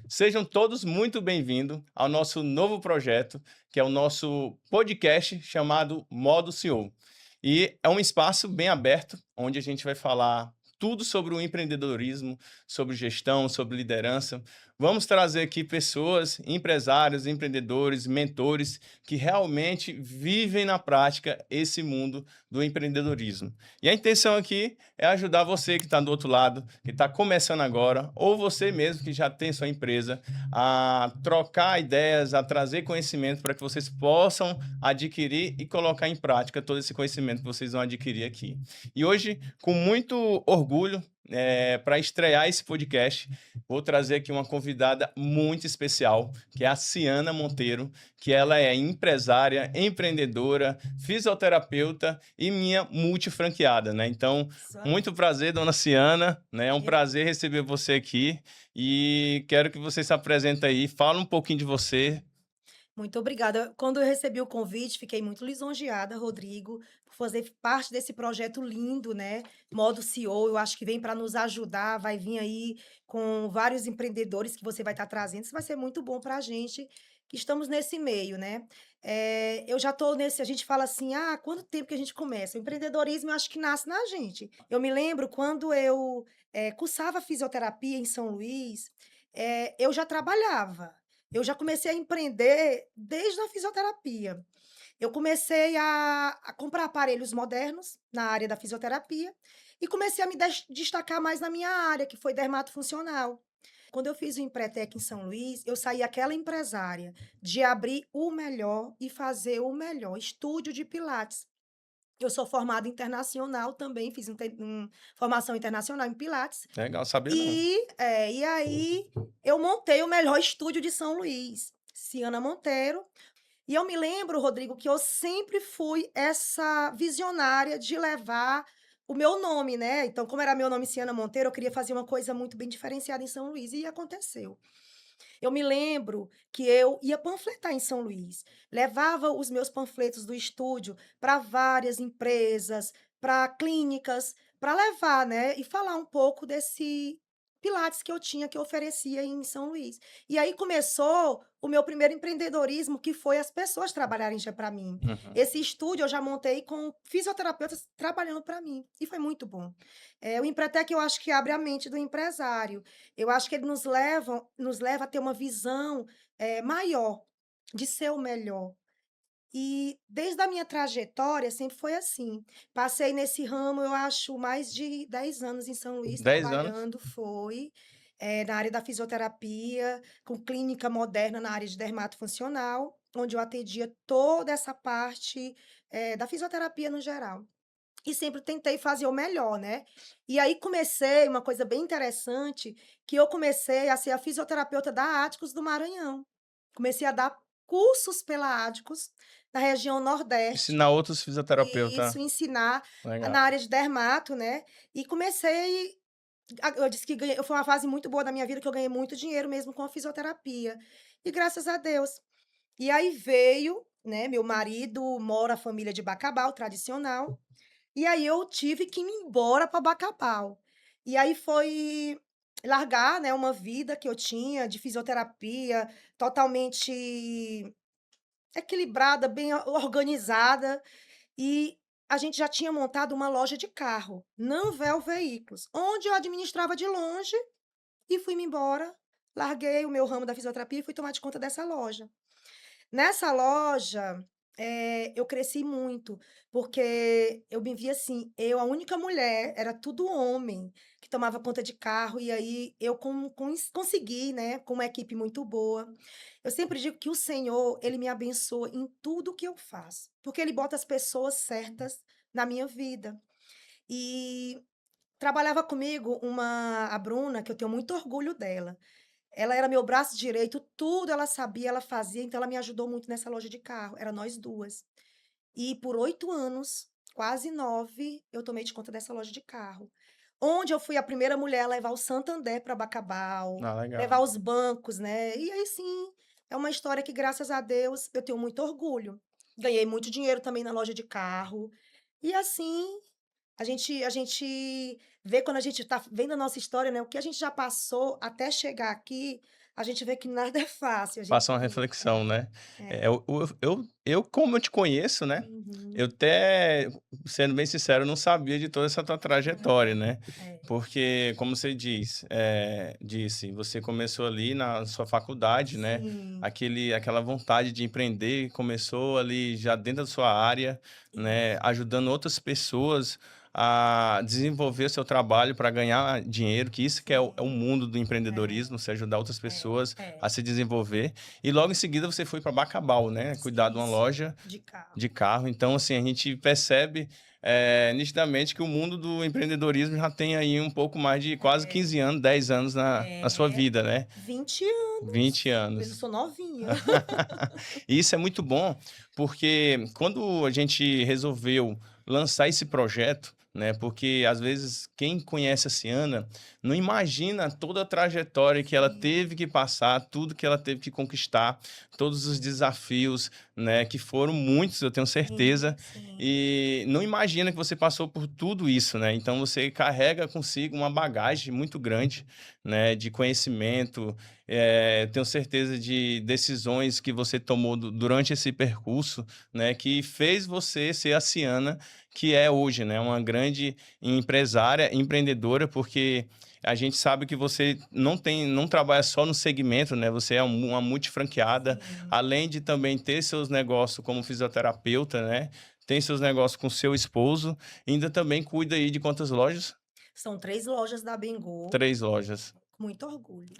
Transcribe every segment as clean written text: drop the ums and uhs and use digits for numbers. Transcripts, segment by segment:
Sejam todos muito bem-vindos ao nosso novo projeto, que é o nosso podcast chamado Modo CEO. E é um espaço bem aberto, onde a gente vai falar tudo sobre o empreendedorismo, sobre gestão, sobre liderança. Vamos trazer aqui pessoas, empresários, empreendedores, mentores, que realmente vivem na prática esse mundo do empreendedorismo. E a intenção aqui é ajudar você que está do outro lado, que está começando agora, ou você mesmo que já tem sua empresa, a trocar ideias, a trazer conhecimento para que vocês possam adquirir e colocar em prática todo esse conhecimento que vocês vão adquirir aqui. E hoje, com muito orgulho, para estrear esse podcast, vou trazer aqui uma convidada muito especial, que é a Ciana Monteiro, que ela é empresária, empreendedora, fisioterapeuta e minha multifranqueada, né? Então, Isso muito aí. prazer, dona Ciana, né? É um Eu prazer receber você aqui e quero que você se apresente aí, fala um pouquinho de você. Muito obrigada. Quando eu recebi o convite, fiquei muito lisonjeada, Rodrigo, por fazer parte desse projeto lindo, né? Modo CEO, eu acho que vem para nos ajudar, vai vir aí com vários empreendedores que você vai estar trazendo. Isso vai ser muito bom para a gente que estamos nesse meio, né? Eu já estou nesse. A gente fala assim: ah, quanto tempo que a gente começa? O empreendedorismo, eu acho que nasce na gente. Eu me lembro quando eu cursava fisioterapia em São Luís, eu já trabalhava. Eu já comecei a empreender desde a fisioterapia. Eu comecei a comprar aparelhos modernos na área da fisioterapia e comecei a me destacar mais na minha área, que foi dermatofuncional. Quando eu fiz o Empretec em São Luís, eu saí aquela empresária de abrir o melhor e fazer o melhor estúdio de pilates. Eu sou formada internacional também, fiz formação internacional em pilates Legal, sabia não. e aí eu montei o melhor estúdio de São Luís, Ciana Monteiro. E eu me lembro, Rodrigo, que eu sempre fui essa visionária de levar o meu nome, né? Então, como era meu nome Ciana Monteiro, eu queria fazer uma coisa muito bem diferenciada em São Luís, e aconteceu. Eu me lembro que eu ia panfletar em São Luís, levava os meus panfletos do estúdio para várias empresas, para clínicas, para levar, né, e falar um pouco desse pilates que eu tinha, que eu oferecia em São Luís. E aí começou o meu primeiro empreendedorismo, que foi as pessoas trabalharem já para mim. Uhum. Esse estúdio eu já montei com fisioterapeutas trabalhando para mim, e foi muito bom. O Empretec eu acho que abre a mente do empresário. Eu acho que ele nos leva a ter uma visão, maior, de ser o melhor. E desde a minha trajetória sempre foi assim. Passei nesse ramo, eu acho, mais de 10 anos em São Luís 10 anos. trabalhando, na área da fisioterapia, com clínica moderna na área de dermatofuncional, onde eu atendia toda essa parte, da fisioterapia no geral. E sempre tentei fazer o melhor, né. E aí comecei uma coisa bem interessante, que eu comecei a ser a fisioterapeuta da Áticos do Maranhão. Comecei a dar cursos pela Áticos, na região nordeste, Ensinar outros e fisioterapeuta. isso, ensinar na Legal. área de dermato, né. E comecei eu disse que ganhei foi uma fase muito boa da minha vida, que eu ganhei muito dinheiro mesmo com a fisioterapia. E graças a Deus. E aí veio, né, meu marido mora a família de Bacabal, tradicional, e aí eu tive que ir embora para Bacabal. E aí foi largar, né, uma vida que eu tinha de fisioterapia, totalmente equilibrada, bem organizada, e a gente já tinha montado uma loja de carro, Nanvel Veículos, onde eu administrava de longe e fui-me embora, larguei o meu ramo da fisioterapia e fui tomar de conta dessa loja. Nessa loja, eu cresci muito, porque eu me via assim, eu a única mulher, era tudo homem, que tomava conta de carro, e aí eu consegui, né, com uma equipe muito boa. Eu sempre digo que o Senhor, ele me abençoa em tudo que eu faço, porque ele bota as pessoas certas na minha vida. E trabalhava comigo a Bruna, que eu tenho muito orgulho dela. Ela era meu braço direito, tudo ela sabia, ela fazia, então ela me ajudou muito nessa loja de carro, era nós 2. E por 8 anos, quase 9, eu tomei de conta dessa loja de carro, onde eu fui a primeira mulher a levar o Santander para Bacabal, Ah, legal. levar os bancos, né. E aí sim, é uma história que graças a Deus eu tenho muito orgulho. Ganhei muito dinheiro também na loja de carro, e assim a gente vê quando a gente está vendo a nossa história, né, o que a gente já passou até chegar aqui, a gente vê que nada é fácil, a gente Faça uma reflexão, né. é. Como eu te conheço, né, eu Uhum. até, sendo bem sincero, eu não sabia de toda essa tua trajetória, né. É, Porque, como você disse, você começou ali na sua faculdade, né, sim, aquela vontade de empreender começou ali já dentro da sua área, né, isso. ajudando outras pessoas a desenvolver o seu trabalho para ganhar dinheiro, que isso que é o Sim, mundo do é, empreendedorismo, você ajudar outras pessoas a é. se desenvolver. E logo em seguida você foi para Bacabal, né, cuidar de uma Isso, loja de carro. de carro. Então, assim, a gente percebe, nitidamente que o mundo do empreendedorismo já tem aí um pouco mais de quase É, 15 anos, 10 anos na sua é, vida, né, 20 20 anos. Eu não anos. sou novinha. E isso é muito bom, porque quando a gente resolveu lançar esse projeto, né, porque às vezes quem conhece a Ciana não imagina toda a trajetória que ela Sim, teve que passar, tudo que ela teve que conquistar, todos os desafios, né, que foram muitos, eu tenho sim, certeza, sim, e não imagina que você passou por tudo isso, né? Então você carrega consigo uma bagagem muito grande, né, de conhecimento, tenho certeza de decisões que você tomou durante esse percurso, né, que fez você ser a Ciana que é hoje, né, uma grande empresária, empreendedora, porque a gente sabe que você não trabalha só no segmento, né, você é uma multifranqueada, sim. além de também ter seus negócios como fisioterapeuta, né, tem seus negócios com seu esposo, ainda também cuida aí de quantas lojas? São 3 lojas da Bengol, 3 lojas. com muito orgulho.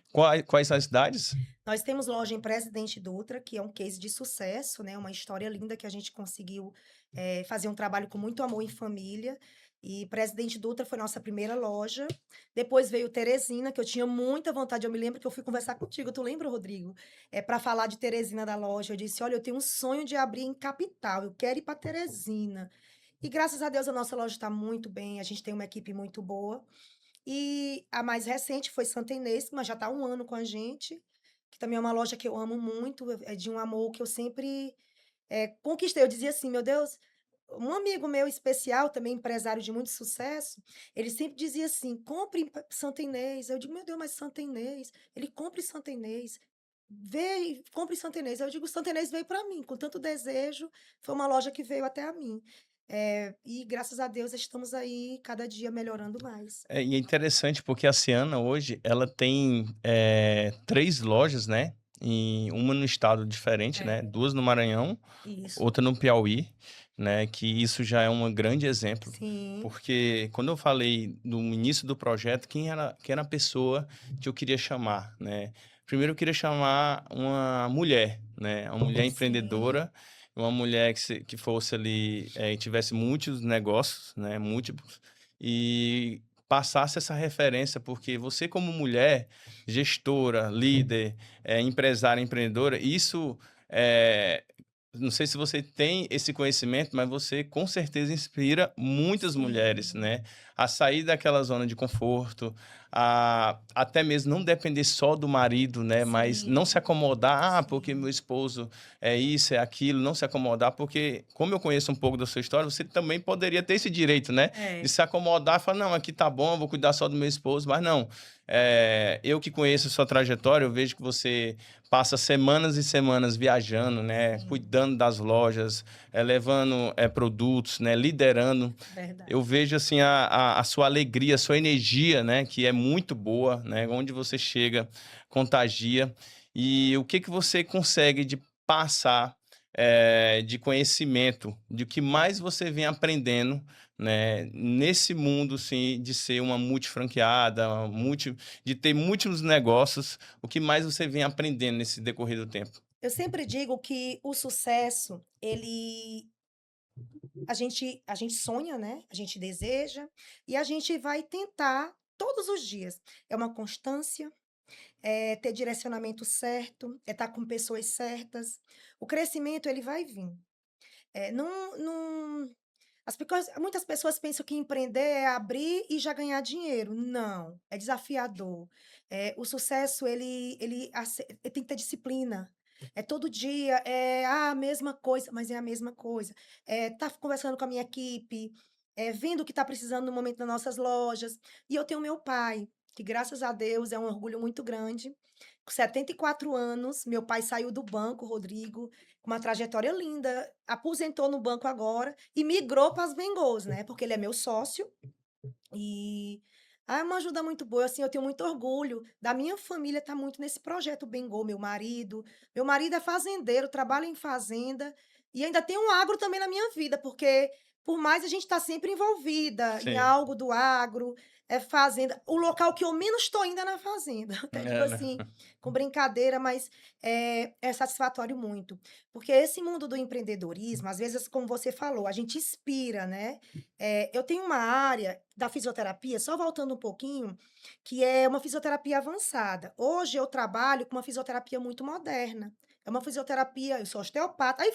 Quais são as cidades? Nós temos loja em Presidente Dutra, que é um case de sucesso, né, uma história linda que a gente conseguiu, fazer um trabalho com muito amor em família, e Presidente Dutra foi nossa primeira loja. Depois veio Teresina, que eu tinha muita vontade, eu me lembro que eu fui conversar contigo, tu lembra, Rodrigo? Para falar de Teresina da loja, eu disse: "Olha, eu tenho um sonho de abrir em capital, eu quero ir para Teresina". E graças a Deus a nossa loja está muito bem, a gente tem uma equipe muito boa. E a mais recente foi Santa Inês, mas já está há 1 ano com a gente, que também é uma loja que eu amo muito, é de um amor que eu sempre, conquistei. Eu dizia assim: "Meu Deus", um amigo meu especial, também empresário de muito sucesso, ele sempre dizia assim: "Compre em Santa Inês". Eu digo: "Meu Deus, mas Santa Inês?". Ele: "Compre em Santa Inês, vê e compre em Santa Inês". Eu digo: "Santa Inês veio para mim, com tanto desejo, foi uma loja que veio até a mim". E graças a Deus estamos aí cada dia melhorando mais. E é interessante porque a Ciana hoje, ela tem, 3 lojas, né, uma no estado diferente, né, É, 2 no Maranhão, isso. outra no Piauí, né, que isso já é um grande exemplo, Sim, porque quando eu falei no início do projeto, quem era a pessoa que eu queria chamar, né. Primeiro eu queria chamar uma mulher, né, uma mulher sim, empreendedora, uma mulher que fosse ali, e tivesse muitos negócios, né, múltiplos, e passasse essa referência, porque você como mulher, gestora, líder, empresária, empreendedora, isso, eh, não sei se você tem esse conhecimento, mas você com certeza inspira muitas mulheres, sim, né, a sair daquela zona de conforto, a até mesmo não depender só do marido, né, mas não se sim, acomodar: "Ah, porque meu sim. esposo é isso, é aquilo", não se acomodar, porque como eu conheço um pouco da sua história, você também poderia ter esse direito, né, de É, se acomodar e falar: "Não, aqui tá bom, eu vou cuidar só do meu esposo", mas não, eu que conheço a sua trajetória, eu vejo que você passa semanas e semanas viajando, né, sim, cuidando das lojas, levando, produtos, né, liderando. Eu verdade. vejo, assim, a sua alegria, a sua energia, né, que é muito boa, né, onde você chega, contagia. E o que que você consegue de passar, de conhecimento, de que mais você vem aprendendo, né, nesse mundo, assim, de ser uma multifranqueada, de ter múltiplos negócios, o que mais você vem aprendendo nesse decorrer do tempo? Eu sempre digo que o sucesso, ele a gente sonha, né, a gente deseja, e a gente vai tentar todos os dias. É uma constância, é ter direcionamento certo, é estar com pessoas certas. O crescimento ele vai vir. Não muitas pessoas pensam que empreender é abrir e já ganhar dinheiro. Não, é desafiador. O sucesso ele tem que ter disciplina. É todo dia, a mesma coisa, mas é a mesma coisa. Tá conversando com a minha equipe, vendo o que está precisando no momento das nossas lojas. E eu tenho meu pai, que graças a Deus é um orgulho muito grande, Com 74 anos, meu pai saiu do banco, Rodrigo, com uma trajetória linda, aposentou no banco agora e migrou para as Bengals, né, porque ele é meu sócio e é uma ajuda muito boa, assim, eu tenho muito orgulho da minha família estar muito nesse projeto Bengol, meu marido é fazendeiro, trabalha em fazenda e ainda tem um agro também na minha vida, porque por mais a gente estar sempre envolvida em Sim. algo do agro, é fazenda, o local que eu menos estou indo é na fazenda, até digo É, né? assim, com brincadeira, mas é satisfatório muito, porque esse mundo do empreendedorismo, às vezes, como você falou, a gente inspira, né? Eu tenho uma área da fisioterapia, só voltando um pouquinho, que é uma fisioterapia avançada. Hoje eu trabalho com uma fisioterapia muito moderna. É uma fisioterapia, eu sou osteopata. Aí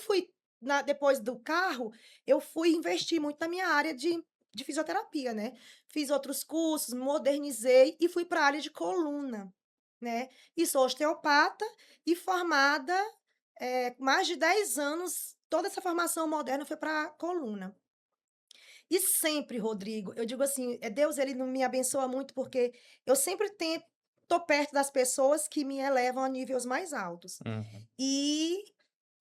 depois do carro, eu fui investir muito na minha área de fisioterapia, né? Fiz outros cursos, modernizei e fui para a área de coluna, né? E sou osteopata e formada, mais de 10 anos, toda essa formação moderna foi para coluna. E sempre, Rodrigo, eu digo assim, Deus, ele não me abençoa muito, porque eu sempre tento tô perto das pessoas que me elevam a níveis mais altos. Uhum. E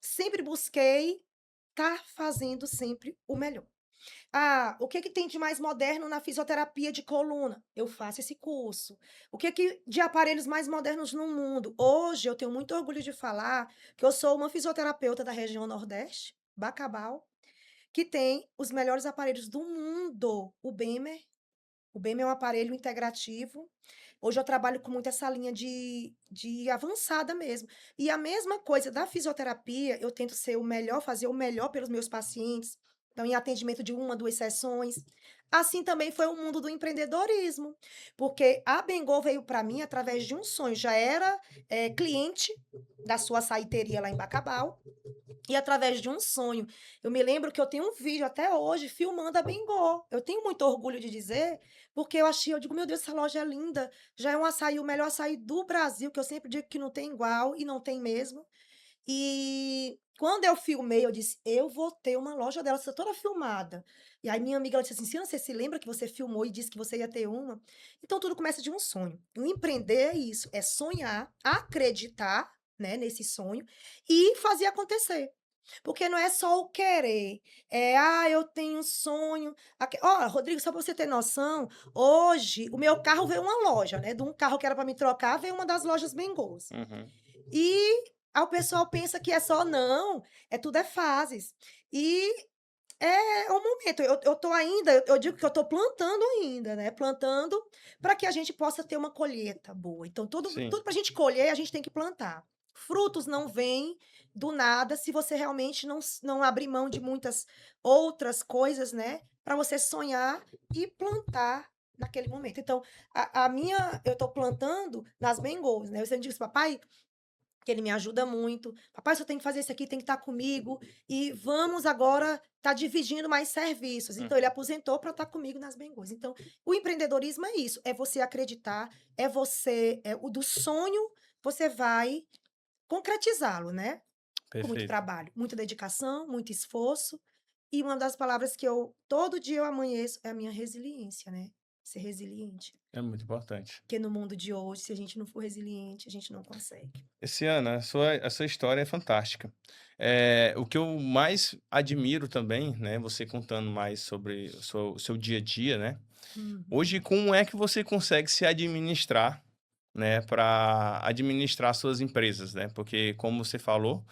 sempre busquei estar fazendo sempre o melhor. Ah, o que que tem de mais moderno na fisioterapia de coluna? Eu faço esse curso. O que que de aparelhos mais modernos no mundo? Hoje eu tenho muito orgulho de falar que eu sou uma fisioterapeuta da região Nordeste, Bacabal, que tem os melhores aparelhos do mundo, o Bemer. O Bemer é um aparelho integrativo. Hoje eu trabalho com muito essa linha de avançada mesmo. E a mesma coisa da fisioterapia, eu tento ser o melhor, fazer o melhor pelos meus pacientes. Então, em atendimento de 1, 2 sessões. Assim também foi o mundo do empreendedorismo, porque a Bengol veio para mim através de um sonho. Já era, cliente da sua açaiteria lá em Bacabal, e através de um sonho. Eu me lembro que eu tenho um vídeo até hoje filmando a Bengô. Eu tenho muito orgulho de dizer, porque eu digo: "Meu Deus, essa loja é linda, já é um açaí, o melhor açaí do Brasil", que eu sempre digo que não tem igual, e não tem mesmo. E quando eu filmei, eu disse: "Eu vou ter uma loja dela", você toda filmada. E aí minha amiga, ela disse assim: "Ciana, você se lembra que você filmou e disse que você ia ter uma?". Então tudo começa de um sonho. O empreender é isso, é sonhar, acreditar, né, nesse sonho e fazer acontecer. Porque não é só o querer, eu tenho um sonho, Rodrigo, só para você ter noção, hoje o meu carro veio uma loja, né, de um carro que era para me trocar, veio uma das lojas Bengôs. Uhum. E aí o pessoal pensa que é só não, tudo é fases. E é um momento, eu tô ainda, eu digo que eu tô plantando ainda, né, plantando para que a gente possa ter uma colheita boa. Então tudo Sim. para a gente colher, a gente tem que plantar. Frutos não vêm do nada se você realmente não abrir mão de muitas outras coisas, né, para você sonhar e plantar naquele momento. Então, a minha eu tô plantando nas Bengals, né, eu sempre digo assim: "Papai", que ele me ajuda muito. "Papai, você tem que fazer isso aqui, tem que estar comigo e vamos agora estar dividindo mais serviços". Então ele Uhum. aposentou para estar comigo nas Bengals. Então, o empreendedorismo é isso, é você acreditar, é você o do sonho, você vai concretizá-lo, né, com muito Perfeito. trabalho, muita dedicação, muito esforço, e uma das palavras que eu todo dia eu amanheço é a minha resiliência, né, ser resiliente, É muito importante. porque no mundo de hoje, se a gente não for resiliente, a gente não consegue. Esse ano, a sua história é fantástica. O que eu mais admiro também, né, você contando mais sobre o seu dia a dia, né. Uhum. Hoje, como é que você consegue se administrar, né, para administrar suas empresas, né? Porque como você falou,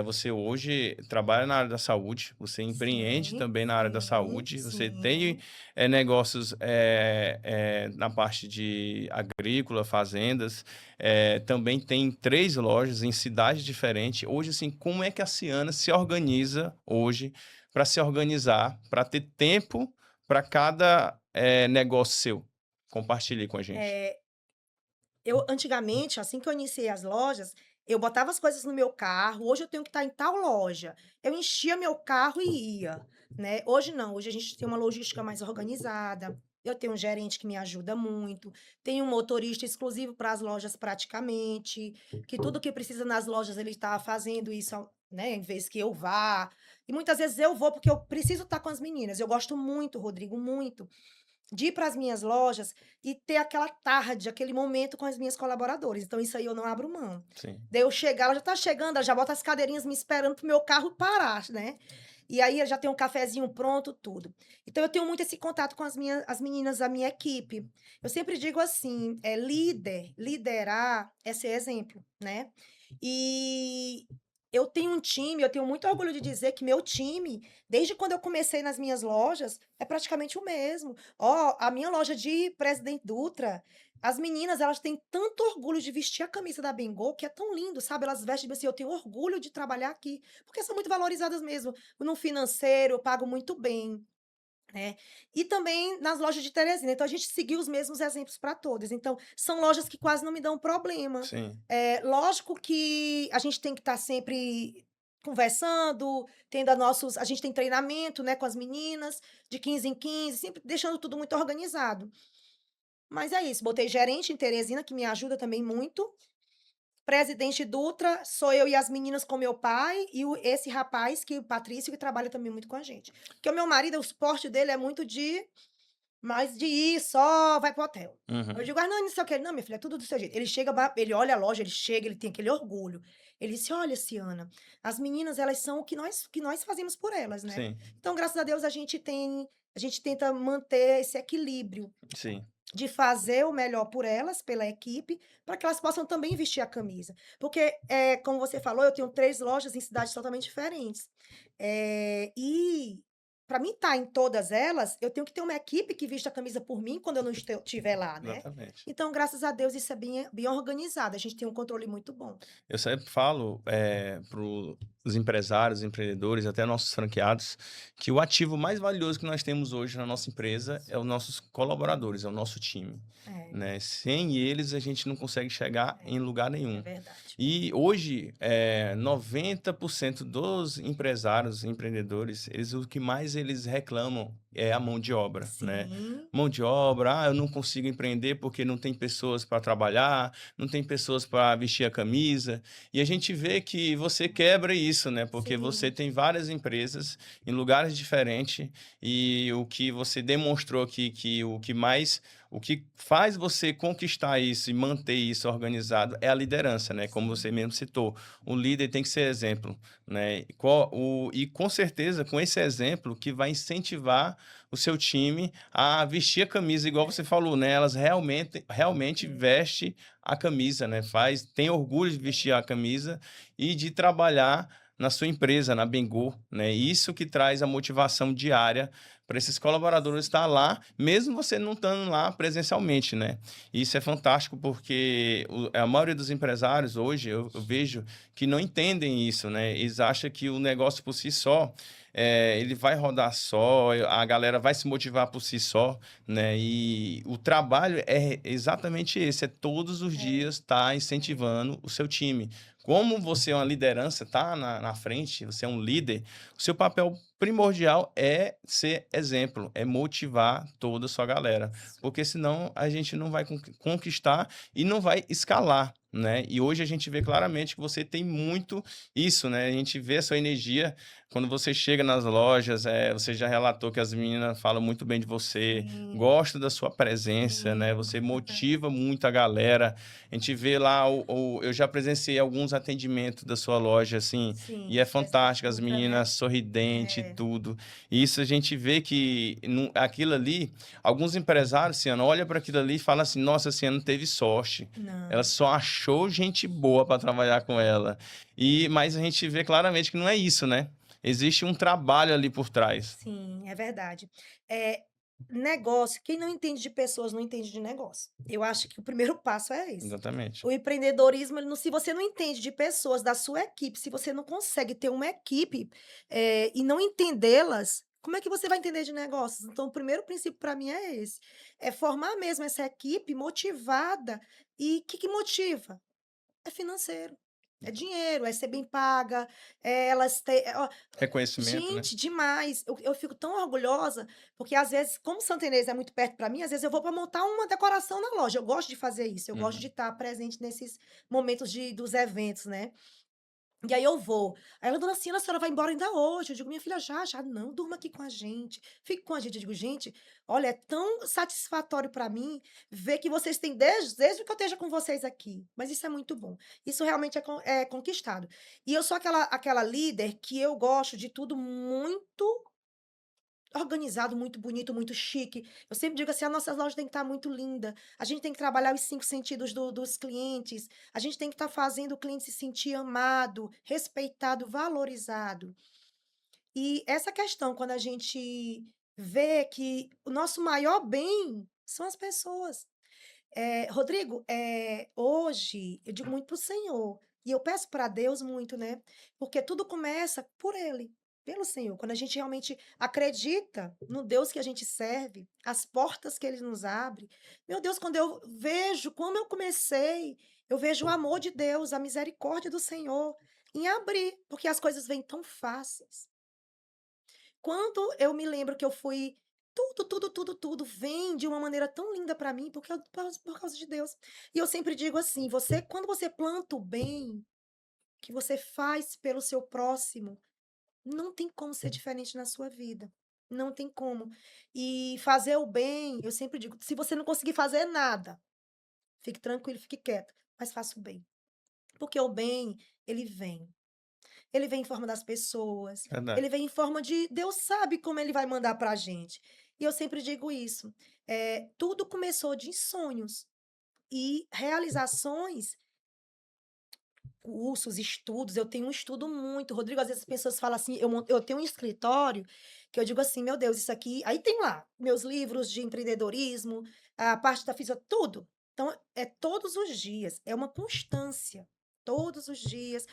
você hoje trabalha na área da saúde, você empreende Sim, também na área da sim, saúde, você tem, sim. negócios, na parte de agrícola, fazendas, também tem 3 lojas em cidades diferentes. Hoje, assim, como é que a Ciana se organiza hoje para se organizar, para ter tempo para cada, negócio seu? Compartilhe com a gente. Eh, eu antigamente, assim que eu iniciei as lojas, eu botava as coisas no meu carro, hoje eu tenho que estar em tal loja. Eu enchia meu carro e ia, né. Hoje não, hoje a gente tem uma logística mais organizada, eu tenho um gerente que me ajuda muito, tenho um motorista exclusivo para as lojas praticamente, que tudo que precisa nas lojas ele está fazendo isso né, em vez que eu vá. E muitas vezes eu vou porque eu preciso estar com as meninas, eu gosto muito, Rodrigo, muito. de ir para as minhas lojas e ter aquela tarde, aquele momento com as minhas colaboradoras. Então isso aí eu não abro mão. Sim. Daí eu chegar, ela já tá chegando, ela já bota as cadeirinhas me esperando pro meu carro parar, né. E aí eu já tenho um cafezinho pronto, tudo. Então eu tenho muito esse contato com as meninas da minha equipe. Eu sempre digo assim, liderar é ser exemplo, né. E eu tenho um time, eu tenho muito orgulho de dizer que meu time, desde quando eu comecei nas minhas lojas, é praticamente o mesmo. Ó, a minha loja de Presidente Dutra, as meninas, elas têm tanto orgulho de vestir a camisa da Bengol, que é tão lindo, sabe? Elas vestem assim, eu tenho orgulho de trabalhar aqui, porque são muito valorizadas mesmo. No financeiro, eu pago muito bem, né? E também nas lojas de Teresina. Então, a gente seguiu os mesmos exemplos para todas. Então, são lojas que quase não me dão problema. Sim, Lógico que a gente tem que estar sempre conversando, tendo a nossos. A gente tem treinamento, né, com as meninas, de 15 em 15, sempre deixando tudo muito organizado. Mas é isso, botei gerente em Teresina, que me ajuda também muito. Presidente Dutra, sou eu e as meninas com meu pai e esse rapaz, que o Patrício, que trabalha também muito com a gente. Porque o meu marido, o suporte dele é muito de mais de ir só, vai pro hotel. Eu uhum, digo: "Ah, não, não sei o quê". "Não, minha filha, é tudo do seu jeito". Ele chega, ele olha a loja, ele chega, ele tem aquele orgulho. Ele disse: "Olha, Ciana, as meninas, elas são o que nós fazemos por elas, né". sim, Então, graças a Deus, a gente tenta manter esse equilíbrio sim, de fazer o melhor por elas, pela equipe, para que elas possam também vestir a camisa. Porque, como você falou, eu tenho 3 lojas em cidades totalmente diferentes. E para mim estar em todas elas, eu tenho que ter uma equipe que vista a camisa por mim quando eu não estiver lá, né. exatamente. Então, graças a Deus, isso é bem organizado, a gente tem um controle muito bom. Eu sempre falo para os empresários, empreendedores, até nossos franqueados, que o ativo mais valioso que nós temos hoje na nossa empresa é os nossos colaboradores, é o nosso time, É, né? Sem eles, a gente não consegue chegar em lugar é nenhum. verdade. E hoje, 90% dos empresários, empreendedores, o que mais eles reclamam é a mão de obra, né? Sim, Mão de obra, eu não consigo empreender porque não tem pessoas para trabalhar, não tem pessoas para vestir a camisa. E a gente vê que você quebra isso, né? Porque você sim, tem várias empresas em lugares diferentes e o que você demonstrou aqui que o que faz você conquistar isso e manter isso organizado é a liderança, né? Como você sim, mesmo citou, o líder tem que ser exemplo, né? E com certeza, com esse exemplo que vai incentivar o seu time a vestir a camisa, igual você falou, né? Elas realmente sim. veste a camisa, né? Tem orgulho de vestir a camisa e de trabalhar na sua empresa, na Bengô, né? Isso que traz a motivação diária para esses colaboradores estar lá, mesmo você não estando lá presencialmente, né? Isso é fantástico porque a maioria dos empresários hoje eu vejo que não entendem isso, né? Eles acham que o negócio por si só ele vai rodar só, a galera vai se motivar por si só, né? E o trabalho é exatamente esse, é todos os É, dias estar é. incentivando o seu time. Como você é uma liderança, tá na frente, você é um líder, o seu papel primordial é ser exemplo, é motivar toda a sua galera, Isso. porque senão a gente não vai conquistar e não vai escalar, né? E hoje a gente vê claramente que você tem muito isso, né? A gente vê a sua energia quando você chega nas lojas, você já relatou que as meninas falam muito bem de você, Sim, gostam da sua presença, né? sim. Você motiva muito a galera. A gente vê lá, eu já presenciei alguns atendimentos da sua loja, assim, Sim, e é Presidente fantástico, as Dutra, né. meninas sorridentes e É. tudo. E isso a gente vê que aquilo ali, alguns empresários, Ciano, olha para aquilo ali e fala assim: nossa, Ciano teve sorte. Ela Não. só achou gente boa para trabalhar com ela. Mas a gente vê claramente que não é isso, né? Existe um trabalho ali por trás. Sim, é verdade. É negócio, quem não entende de pessoas não entende de negócio. Eu acho que o primeiro passo é esse. Exatamente. O empreendedorismo, ele não, se você não entende de pessoas, da sua equipe, se você não consegue ter uma equipe, e não entendê-las, como é que você vai entender de negócios? Então, o primeiro princípio para mim é esse, é formar mesmo essa equipe motivada. E o que que motiva? É financeiro, é dinheiro, é ser bem paga, elas têm Reconhecimento, né? gente, demais. Eu fico tão orgulhosa, porque às vezes, como Santa Inês é muito perto para mim, às vezes eu vou para montar uma decoração na loja. Eu gosto de fazer isso, eu gosto de Uhum. estar presente nesses momentos dos eventos, né. E aí eu vou. Aí ela: "Dona Ciana, a senhora vai embora ainda hoje?" Eu digo: "Minha filha, já, já". "Não, durma aqui com a gente, fique com a gente". Eu digo: "Gente, olha, é tão satisfatório para mim ver que vocês têm desde que eu esteja com vocês aqui". Mas isso é muito bom. Isso realmente é conquistado. E eu sou aquela líder que eu gosto de tudo muito organizado, muito bonito, muito chique. Eu sempre digo assim: "A nossa loja tem que estar muito linda, a gente tem que trabalhar os 5 sentidos dos clientes, a gente tem que estar fazendo o cliente se sentir amado, respeitado, valorizado". E essa questão, quando a gente vê que o nosso maior bem são as pessoas. Rodrigo, hoje eu digo muito para o Senhor, e eu peço para Deus muito, né, porque tudo começa por Ele, pelo Senhor. Quando a gente realmente acredita no Deus que a gente serve, as portas que Ele nos abre. Meu Deus, quando eu vejo como eu comecei, eu vejo o amor de Deus, a misericórdia do Senhor em abrir, porque as coisas vêm tão fáceis. Quando eu me lembro que eu fui tudo, tudo, tudo, tudo vem de uma maneira tão linda para mim, porque por causa de Deus. E eu sempre digo assim: quando você planta o bem, que você faz pelo seu próximo, não tem como ser diferente na sua vida. Não tem como. E fazer o bem, eu sempre digo: se você não conseguir fazer nada, fique tranquilo, fique quieto, mas faça o bem. Porque o bem, ele vem. Ele vem em forma das pessoas, Verdade. ele vem em forma de Deus sabe como ele vai mandar pra gente. E eu sempre digo isso, tudo começou de sonhos e realizações, cursos, estudos. Eu tenho um estudo muito, Rodrigo, às vezes as pessoas falam assim, eu tenho um escritório que eu digo assim: "Meu Deus, isso aqui", aí tem lá meus livros de empreendedorismo, a parte da tudo. Então é todos os dias, é uma constância, todos os dias,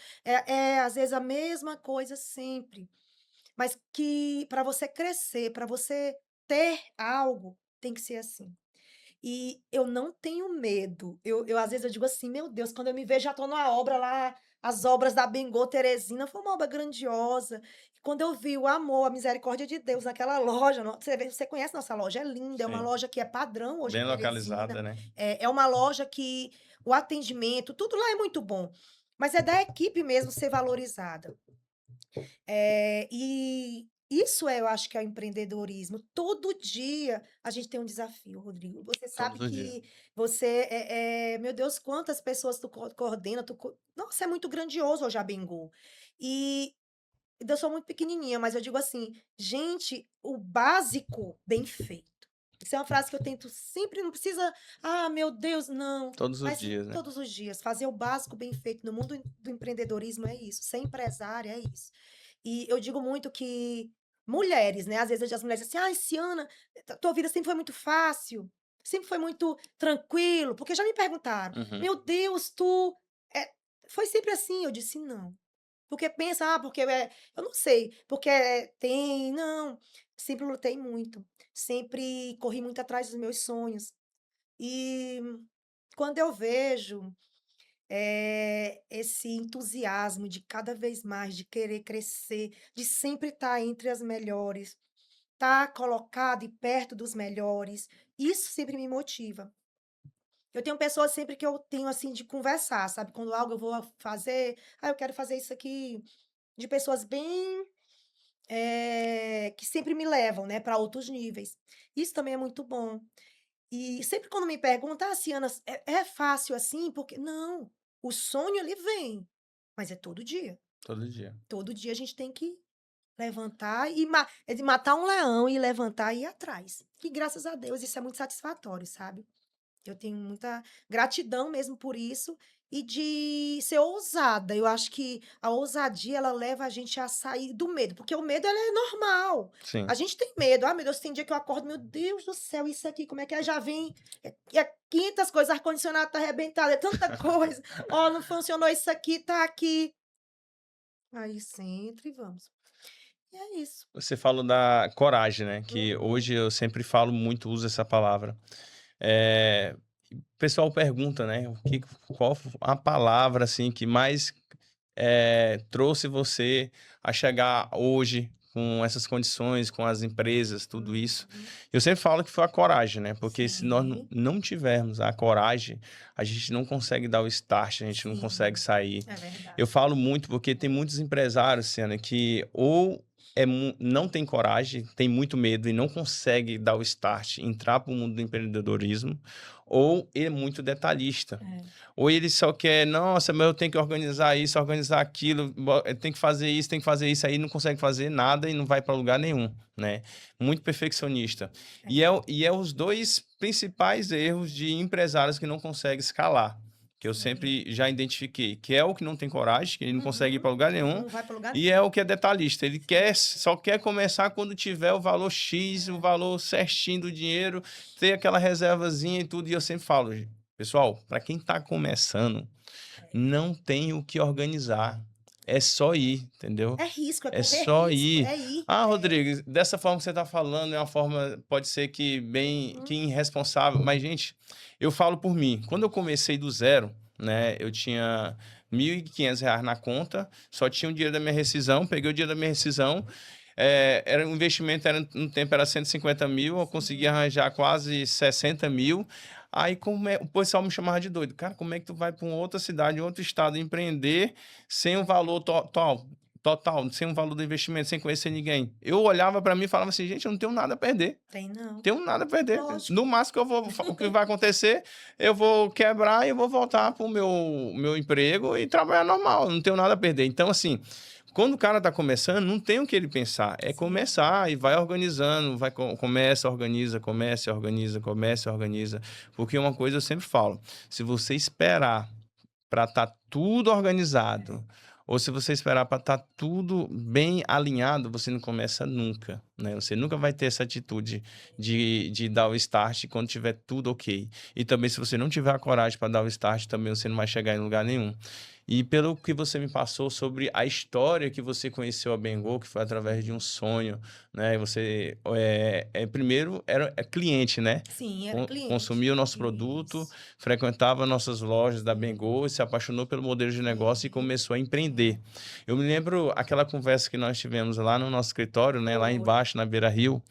às vezes a mesma coisa sempre. Mas que para você crescer, para você ter algo, tem que ser assim. E eu não tenho medo. Eu às vezes eu digo assim: "Meu Deus", quando eu me vejo já estou numa obra lá, as obras da Bengô Teresina, foi uma obra grandiosa. E quando eu vi o amor, a misericórdia de Deus naquela loja, você conhece nossa loja, é linda, é uma Sim. loja que é padrão hoje em Bem Teresina, localizada, né? é uma loja que o atendimento, tudo lá é muito bom, mas é da equipe mesmo ser valorizada. E isso eu acho que é o empreendedorismo. Todo dia a gente tem um desafio, Rodrigo. Você sabe Todos os dias. que você meu Deus, quantas pessoas tu coordena, nossa, é muito grandioso hoje a Bingo. E eu sou muito pequenininha, mas eu digo assim: "Gente, o básico bem feito". Isso é uma frase que eu tento sempre, não precisa: "Ah, meu Deus", não, Todos os mas dias, né? todos os dias, fazer o básico bem feito no mundo do empreendedorismo é isso, ser empresária é isso. E eu digo muito que mulheres, né, às vezes as mulheres dizem assim: "Ai, Ciana, tua vida sempre foi muito fácil, sempre foi muito tranquilo", porque já me perguntaram: Uhum. "Meu Deus, tu, eh, foi sempre assim?" Eu disse: "Não". Porque pensa: "Ah, porque eu não sei, porque tem", não, sempre lutei muito, sempre corri muito atrás dos meus sonhos. E quando eu vejo, esse entusiasmo de cada vez mais, de querer crescer, de sempre estar entre as melhores, estar colocado e perto dos melhores, isso sempre me motiva. Eu tenho pessoas sempre que eu tenho, assim, de conversar, sabe, quando algo eu vou fazer: "Ah, eu quero fazer isso aqui", de pessoas bem, que sempre me levam, né, para outros níveis. Isso também é muito bom. E sempre quando me perguntam: "Ah, Ciana, é fácil assim?" Porque não, o sonho ele vem, mas é todo dia. Todo dia. Todo dia a gente tem que levantar é de matar um leão e levantar e ir atrás. E graças a Deus isso é muito satisfatório, sabe. Eu tenho muita gratidão mesmo por isso e de ser ousada. Eu acho que a ousadia ela leva a gente a sair do medo, porque o medo ele é normal. A Sim. gente tem medo. "Ah, meu Deus", tem dia que eu acordo: "Meu Deus do céu, isso aqui como é que é?" Já vem, é 500 coisas, ar-condicionado tá arrebentado, é tanta coisa. "Ó, não funcionou isso aqui, tá aqui". Aí senta e vamos. E é isso. Você falou da coragem, né, que Uhum. hoje eu sempre falo muito, uso essa palavra. Eh, o pessoal pergunta, né, qual a palavra, assim, que mais, trouxe você a chegar hoje com essas condições, com as empresas, tudo isso. Uhum. Eu sempre falo que foi a coragem, né? Porque se nós Sim, não tivermos a coragem, a gente não consegue dar o start, a gente não consegue sim, sair. é Eu verdade. falo muito porque tem muitos empresários, Ciana, que ou não tem coragem, tem muito medo e não consegue dar o start, entrar para o mundo do empreendedorismo, ou ele é muito detalhista. É. Ou ele só quer, nossa, mas eu tenho que organizar isso, organizar aquilo, tem que fazer isso, tem que fazer isso, aí não consegue fazer nada e não vai para lugar nenhum, né? Muito perfeccionista. É. E é os dois principais erros de empresários que não conseguem escalar, que eu Sim. sempre já identifiquei, que é o que não tem coragem, que ele não consegue ir Uhum. para lugar nenhum, Não vai para lugar e nenhum. é o que é detalhista. Ele Sim. quer, só quer começar quando tiver o valor X, o É. valor certinho do dinheiro, ter aquela reservazinha e tudo. E eu sempre falo, pessoal, para quem está começando, É. não tem o que organizar. É só ir, entendeu? É risco, é É correr só risco, ir. é ir. Ah, É. Rodrigues, dessa forma que você está falando, é uma forma, pode ser que bem, que Uhum. irresponsável, mas, gente, eu falo por mim. Quando eu comecei do zero, né, eu tinha R$ 1.500 na conta, só tinha o dinheiro da minha rescisão, peguei o dinheiro da minha rescisão, era um investimento, no tempo era 150 mil, eu consegui Sim. arranjar quase 60 mil. Aí o pessoal me chamava de doido. Cara, como é que tu vai para uma outra cidade, outro estado, empreender sem um valor total, sem um valor do investimento, sem conhecer ninguém? Eu olhava para mim e falava assim, gente, eu não tenho nada a perder. Tem não. Tenho nada a perder. No Lógico. máximo que o que vai acontecer, eu vou quebrar e eu vou voltar para o meu emprego e trabalhar normal. Eu não tenho nada a perder. Então, assim, quando o cara tá começando, não tem o que ele pensar. É Sim. começar e vai organizando, começa, organiza, começa, organiza, começa, organiza. Porque uma coisa eu sempre falo: se você esperar para estar tudo É. organizado, ou se você esperar para estar tudo bem alinhado, você não começa nunca, né? Você nunca vai ter essa atitude de dar o start quando tiver tudo ok. E também, se você não tiver a coragem para dar o start, também você não vai chegar em lugar nenhum. E pelo que você me passou sobre a história que você conheceu a Bengol, que foi através de um sonho, né? Você, primeiro, era cliente, né? Sim, era cliente. Consumia o nosso produto, Isso. frequentava nossas lojas da Sim, Bengol, se apaixonou pelo modelo de negócio e sim. começou a É. empreender. Eu me lembro aquela conversa que nós tivemos lá no nosso escritório, né, lá Foi. embaixo, na Beira-Rio,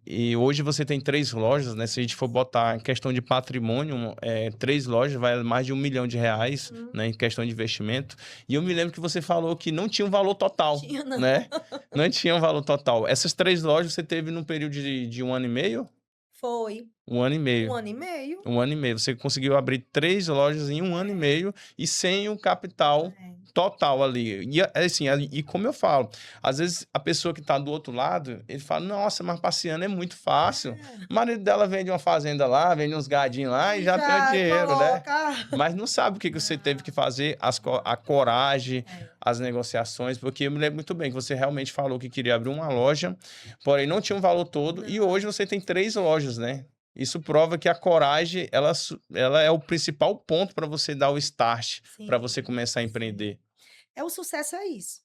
e hoje você tem 3 lojas, né? Se a gente for botar em questão de patrimônio, 3 lojas vai mais de R$ 1 milhão, Uhum. né, em questão de investimento. E eu me lembro que você falou que não tinha um valor total, Tinha não. né? Não tinha um valor total. Essas 3 lojas você teve num período de 1 ano e meio? Foi. 1 ano e meio. 1 ano e meio. 1 ano e meio. Você conseguiu abrir 3 lojas em 1 ano e meio e sem o capital É. total ali. E assim, e como eu falo, às vezes a pessoa que está do outro lado, ele fala, nossa, mas passeando é muito fácil. É. O marido dela vende uma fazenda lá, vende uns gadinhos lá e E já tem o já dinheiro, né? coloca. Mas não sabe o que que você teve que fazer, a coragem, É. as negociações, porque eu me lembro muito bem que você realmente falou que queria abrir uma loja, porém não tinha um valor todo, e hoje Não. você tem 3 lojas, né? Isso prova que a coragem, ela é o principal ponto para você dar o start, para você Sim, começar a sim. empreender. O sucesso é isso.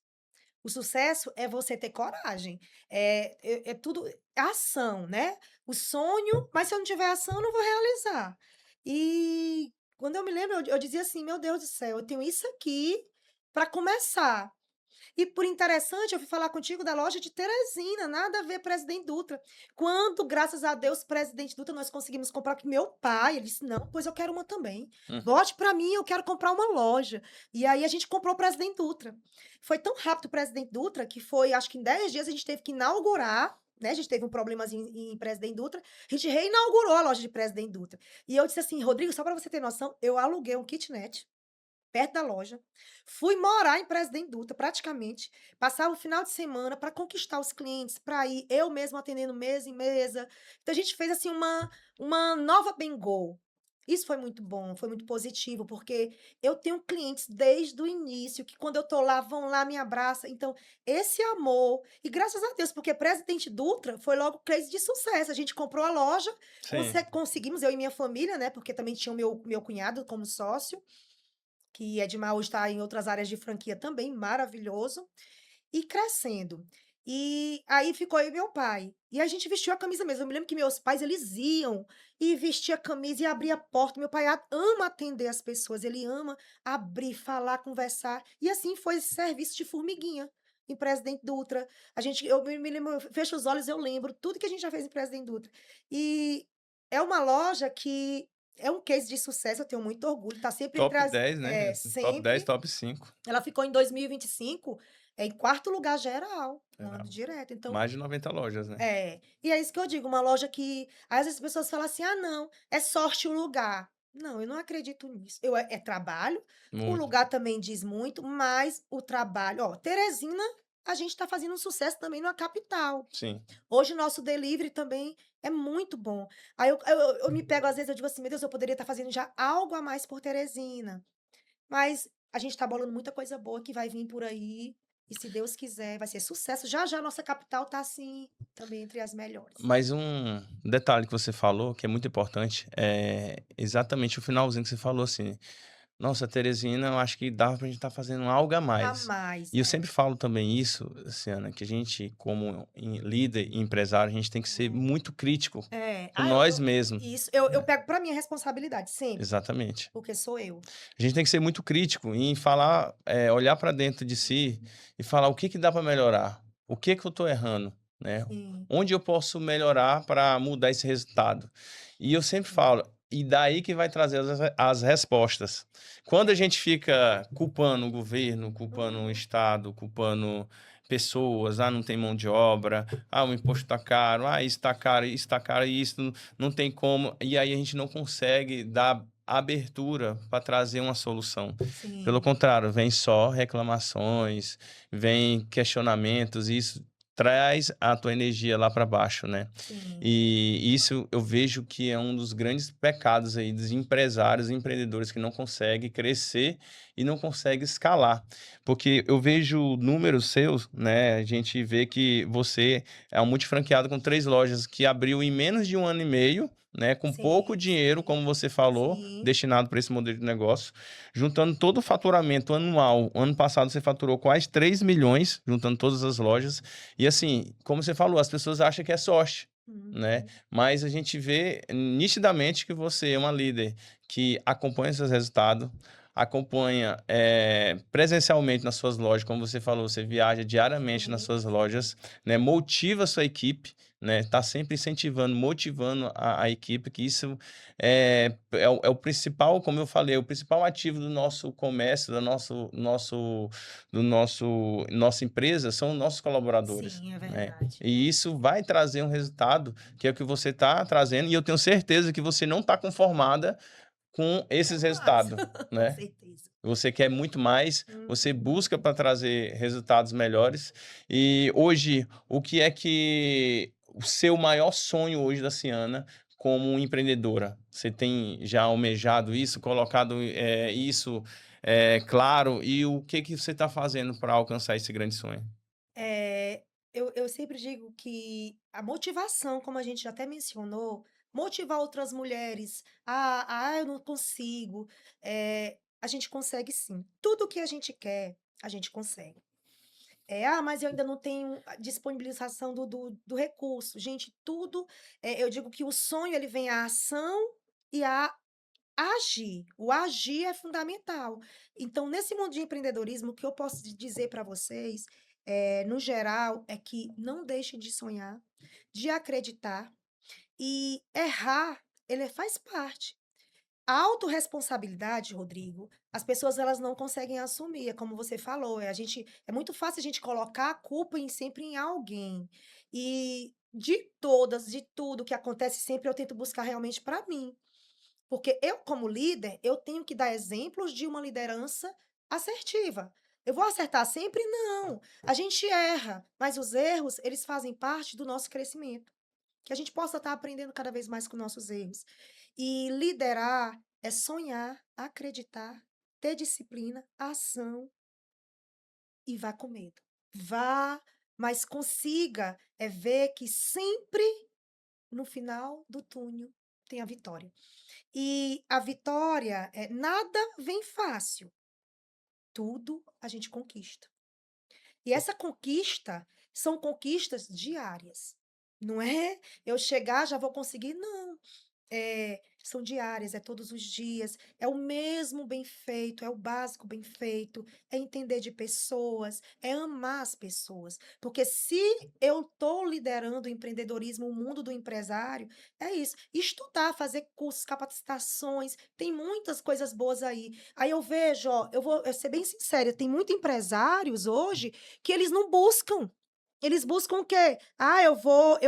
O sucesso é você ter coragem. É tudo é ação, né. O sonho, mas se eu não tiver ação, eu não vou realizar. E quando eu me lembro, eu dizia assim: "Meu Deus do céu, eu tenho isso aqui para começar". E por interessante, eu fui falar contigo da loja de Teresina, nada a ver Presidente Dutra. Quando, graças a Deus, Presidente Dutra, nós conseguimos comprar com meu pai, ele disse: "Não, pois eu quero uma também. Hum. Bote para mim, eu quero comprar uma loja". E aí a gente comprou o Presidente Dutra. Foi tão rápido o Presidente Dutra que foi, acho que em 10 dias a gente teve que inaugurar, né, a gente teve um problemazinho em Presidente Dutra, a gente reinaugurou a loja de Presidente Dutra. E eu disse assim: "Rodrigo, só para você ter noção, eu aluguei um kitnet perto da loja. Fui morar em Presidente Dutra, praticamente. Passava o final de semana para conquistar os clientes, para ir eu mesma atendendo mesa em mesa. Então a gente fez assim uma nova Bengol. Isso foi muito bom, foi muito positivo, porque eu tenho clientes desde o início que quando eu tô lá, vão lá, me abraçam. Então, esse amor, e graças a Deus, porque Presidente Dutra foi logo case de sucesso. A gente comprou a loja, Sim. conseguimos, eu e minha família, né? Porque também tinha o meu cunhado como sócio que Edmar hoje está em outras áreas de franquia também, maravilhoso, e crescendo. E aí ficou eu e meu pai. E a gente vestiu a camisa mesmo. Eu me lembro que meus pais, eles iam e vestia a camisa e abria a porta. Meu pai ama atender as pessoas, ele ama abrir, falar, conversar. E assim foi esse serviço de formiguinha. em Presidente Dutra. Eu me lembro, eu fecho os olhos, eu lembro tudo que a gente já fez em Presidente Dutra. E é uma loja que é um case de sucesso, eu tenho muito orgulho, tá sempre entre Top as 10, né? Top 10, sempre. top 5. Ela ficou em 2025, em quarto lugar geral, no ano direto, então Mais de 90 lojas, né? e é isso que eu digo, uma loja que às vezes as pessoas falam assim: "Ah não, é sorte o lugar". Não, eu não acredito nisso. É trabalho, o Muito. lugar também diz muito, mas o trabalho Teresina, a gente está fazendo um sucesso também na capital. Sim. Hoje o nosso delivery também é muito bom. Aí eu me pego às vezes, eu digo assim: "Meu Deus, eu poderia estar fazendo já algo a mais por Teresina". Mas a gente tá bolando muita coisa boa que vai vir por aí, e se Deus quiser, vai ser sucesso. Já já nossa capital tá, assim, também entre as melhores. Mas um detalhe que você falou, que é muito importante, é exatamente o finalzinho que você falou assim: "Nossa, Teresina, eu acho que dava pra gente estar fazendo algo a A mais". mais, E eu sempre falo também isso, Luciana, que a gente, como líder e empresário, a gente tem que ser muito crítico é. com Ah, nós mesmos, isso, eu né. pego pra mim a responsabilidade, sempre, Exatamente. porque sou eu. A gente tem que ser muito crítico em falar, olhar para dentro de si e falar o que que dá para melhorar, o que que eu estou errando, né? Sim, Onde eu posso melhorar para mudar esse resultado? E eu sempre sim. falo, e daí que vai trazer as respostas. Quando a gente fica culpando o governo, culpando o Uhum. estado, culpando pessoas, não tem mão de obra, o imposto está caro, isso está caro, e isso não tem como, e aí a gente não consegue dar abertura para trazer uma solução. Pelo Sim, contrário, vem só reclamações, vem questionamentos, e isso traz a tua energia lá para baixo, né? sim, E isso eu vejo que é um dos grandes pecados aí dos empresários e empreendedores que não conseguem crescer e não conseguem escalar. Porque eu vejo números seus, né? A gente vê que você é um multifranqueado com 3 lojas que abriu em menos de 1 ano e meio, né? Com pouco sim, dinheiro, sim, como você falou, sim. destinado para esse modelo de negócio, juntando todo o faturamento anual. Ano passado você faturou quase 3 milhões, juntando todas as lojas. E assim, como você falou, as pessoas acham que é sorte, né? Uhum. Mas a gente vê nitidamente que você é uma líder que acompanha seus resultados, acompanha presencialmente nas suas lojas, como você falou, você viaja diariamente nas Sim, suas sim, lojas, né? Motiva a sua equipe, né? Tá sempre incentivando, motivando a equipe, que isso é o principal, como eu falei, o principal ativo do nosso comércio, nossa empresa, são os nossos colaboradores, sim, é né? verdade. E isso vai trazer um resultado que é o que você está trazendo, e eu tenho certeza que você não está conformada com esses Jamais, resultados, com né? certeza. Você quer muito mais, você Uhum. busca para trazer resultados melhores. E hoje, o que é que o seu maior sonho hoje da Ciana como empreendedora? Você tem já almejado isso, colocado isso claro, e o que que você está fazendo para alcançar esse grande sonho? Eh, eu sempre digo que a motivação, como a gente já até mencionou, motivar outras mulheres: "Ah, eu não consigo", a gente consegue sim. Tudo que a gente quer, a gente consegue. "Ah, mas eu ainda não tenho a disponibilização do recurso". Gente, tudo eu digo que o sonho ele vem a ação e a agir. O agir é fundamental. Então, nesse mundo de empreendedorismo, o que eu posso dizer para vocês, no geral, é que não deixem de sonhar, de acreditar e errar, ele faz parte. A autorresponsabilidade, Rodrigo, as pessoas elas não conseguem assumir, é como você falou, é muito fácil a gente colocar a culpa sempre em alguém. E de tudo que acontece sempre eu tento buscar realmente para mim. Porque eu, como líder, eu tenho que dar exemplos de uma liderança assertiva. Eu vou acertar sempre? Não. A gente erra, mas os erros, eles fazem parte do nosso crescimento. Que a gente possa estar aprendendo cada vez mais com nossos erros. E liderar é sonhar, acreditar, ter disciplina, ação e vá com medo. Vá, mas consiga ver que sempre no final do túnel tem a vitória. E a vitória, nada vem fácil, tudo a gente conquista. E essa conquista são conquistas diárias. Não é eu chegar, já vou conseguir, não. São diárias, é todos os dias, é o mesmo bem feito, é o básico bem feito, é entender de pessoas, é amar as pessoas. Porque se eu estou liderando o empreendedorismo, o mundo do empresário, é isso. Estudar, fazer cursos, capacitações, tem muitas coisas boas aí. Aí eu vejo, ó, eu ser bem sincera, tem muitos empresários hoje que eles não buscam. Eles buscam o quê? Ah, eu vou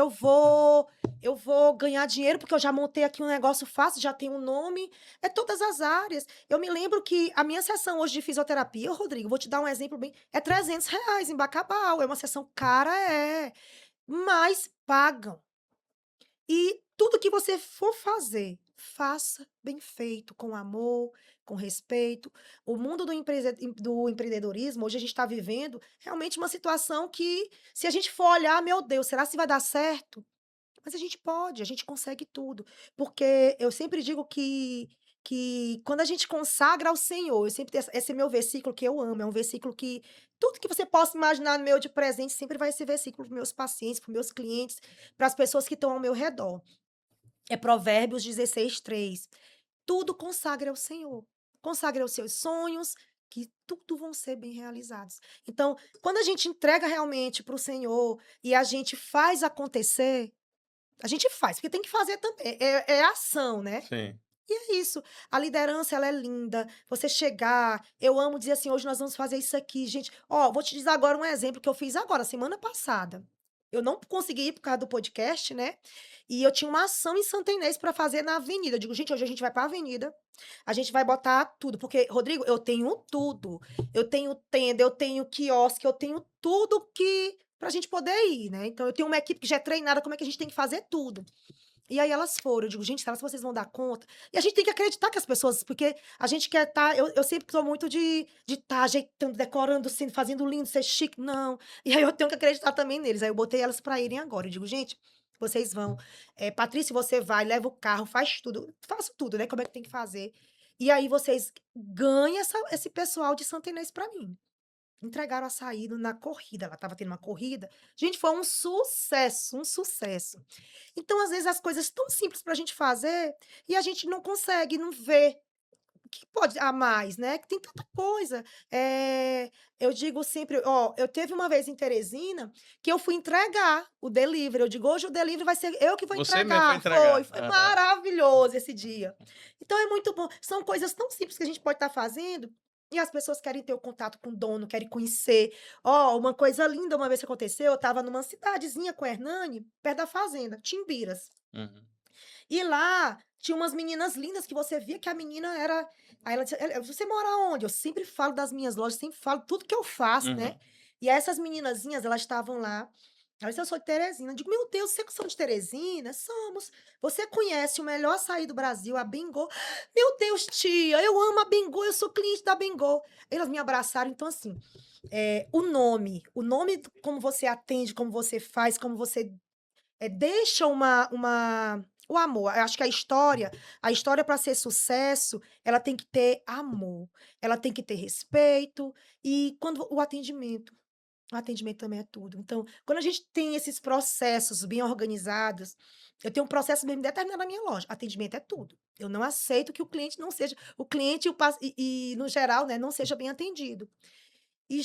ganhar dinheiro porque eu já montei aqui um negócio fácil, já tenho um nome. É todas as áreas. Eu me lembro que a minha sessão hoje de fisioterapia, ô, Rodrigo, vou te dar um exemplo bem. É R$ 300 em Bacabal. É uma sessão cara, é. Mas pagam. E tudo que você for fazer, faça bem feito, com amor, com respeito. O mundo do empreendedorismo, hoje a gente está vivendo realmente uma situação que, se a gente for olhar, meu Deus, será que vai dar certo? Mas a gente pode, a gente consegue tudo. Porque eu sempre digo que quando a gente consagra ao Senhor, eu sempre esse é meu versículo que eu amo, é um versículo que tudo que você possa imaginar no meu de presente sempre vai ser versículo para meus pacientes, para meus clientes, para as pessoas que estão ao meu redor. É Provérbios 16:3. Tudo consagre ao Senhor. Consagre os seus sonhos, que tudo vão ser bem realizados. Então, quando a gente entrega realmente para o Senhor e a gente faz acontecer, a gente faz, porque tem que fazer também. É ação, né? Sim. E é isso. A liderança, ela é linda. Você chegar, eu amo dizer assim, hoje nós vamos fazer isso aqui, gente. Ó, vou te dizer agora um exemplo que eu fiz agora, semana passada. Eu não consegui ir por causa do podcast, né? E eu tinha uma ação em Santa Inês para fazer na avenida. Eu digo, gente, hoje a gente vai para a avenida, a gente vai botar tudo, porque, Rodrigo, eu tenho tudo. Eu tenho tenda, eu tenho quiosque, eu tenho tudo que pra gente poder ir, né? Então eu tenho uma equipe que já é treinada como é que a gente tem que fazer tudo. E aí elas foram, eu digo: "Gente, será que vocês vão dar conta?". E a gente tem que acreditar que as pessoas porque a gente quer estar eu sempre sou muito de estar ajeitando, decorando, sendo fazendo lindo, ser chique, não. E aí eu tenho que acreditar também neles, aí eu botei elas para irem agora, eu digo: "Gente, vocês vão, Patrícia, você vai, leva o carro, faz tudo, faço tudo, né, como é que tem que fazer. E aí vocês ganhem esse pessoal de Santa Inês para mim". Entregaram a saída na corrida, ela estava tendo uma corrida. Gente, foi um sucesso, um sucesso. Então, às vezes, as coisas tão simples para a gente fazer e a gente não consegue, não vê o que pode a mais, né? Que tem tanta coisa. Eu digo sempre, ó, eu teve uma vez em Teresina que eu fui entregar o delivery. Eu digo, hoje o delivery vai ser eu que vou Você mesmo foi entregar. Foi, entregar. foi Aham. maravilhoso esse dia. Então é muito bom. São coisas tão simples que a gente pode estar fazendo. E as pessoas querem ter o contato com o dono, querem conhecer. Ó, uma coisa linda, uma vez que aconteceu, eu estava numa cidadezinha com a Hernani, perto da fazenda, Timbiras. Uhum. E lá tinha umas meninas lindas que você via que a menina era aí ela dizia: Você mora onde?". Eu sempre falo das minhas lojas, sempre falo tudo que eu faço, né. Uhum. E essas meninazinhas, elas estavam lá, ela disse: "Eu sou de Teresina". Eu digo: "Meu Deus, vocês que são de Teresina?". "Somos". "Você conhece o melhor açaí do Brasil, a Bengô". "Meu Deus, tia, eu amo a Bengô, eu sou cliente da Bengô". Elas me abraçaram, então assim, o nome como você atende, como você faz, como você deixa uma o amor. Eu acho que a história para ser sucesso, ela tem que ter amor, ela tem que ter respeito e quando o atendimento também é tudo. Então, quando a gente tem esses processos bem organizados, eu tenho um processo bem determinado na minha loja, atendimento é tudo. Eu não aceito que o cliente e no geral, né, não seja bem atendido. E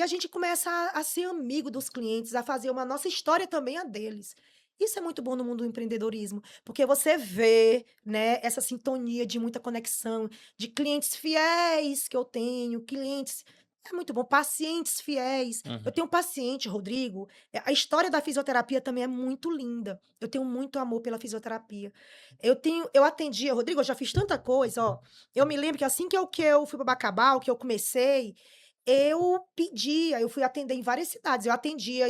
a gente começa a ser amigo dos clientes, a fazer uma nossa história também a deles. Isso é muito bom no mundo do empreendedorismo, porque você vê, né, essa sintonia de muita conexão, de clientes fiéis que eu tenho, clientes é muito bom, pacientes fiéis. Eu Uhum. tenho um paciente, Rodrigo, a história da fisioterapia também é muito linda. Eu tenho muito amor pela fisioterapia. Eu atendia, Rodrigo, eu já fiz tanta coisa, ó. Eu me lembro que assim que eu fui para Bacabal, que eu comecei, eu fui atender em várias cidades, eu atendia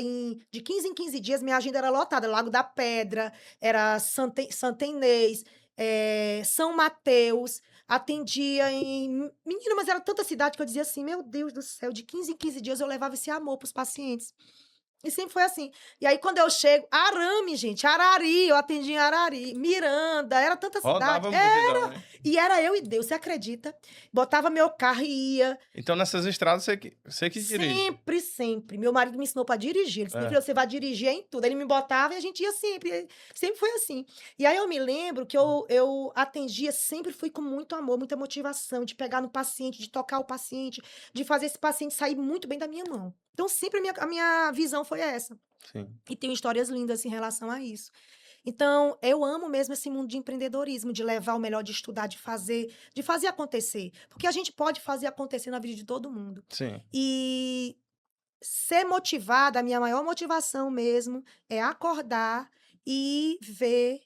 de 15 em 15 dias, minha agenda era lotada, Lago da Pedra, era Santa Inês, São Mateus, atendia menina, mas era tanta cidade que eu dizia assim: "Meu Deus do céu, de 15 em 15 dias eu levava esse amor para os pacientes". E sempre foi assim. E aí quando eu chego Arame, gente, Arari, eu atendi em Arari, Miranda, era tanta cidade. Rodava multidão, né? E era eu e Deus, você acredita? Botava meu carro e ia. Então nessas estradas você que dirige. Sempre, sempre. Meu marido me ensinou para dirigir. Ele disse: "Minha É, filha, você vai dirigir é em tudo". Ele me botava e a gente ia sempre. Sempre foi assim. E aí eu me lembro que eu atendia, sempre fui com muito amor, muita motivação, de pegar no paciente, de tocar o paciente, de fazer esse paciente sair muito bem da minha mão. Então sempre a minha visão foi essa. sim, E tenho histórias lindas em relação a isso. Então, eu amo mesmo esse mundo de empreendedorismo, de levar o melhor, de estudar, de fazer acontecer. Porque a gente pode fazer acontecer na vida de todo mundo. sim. E ser motivada, a minha maior motivação mesmo é acordar e ver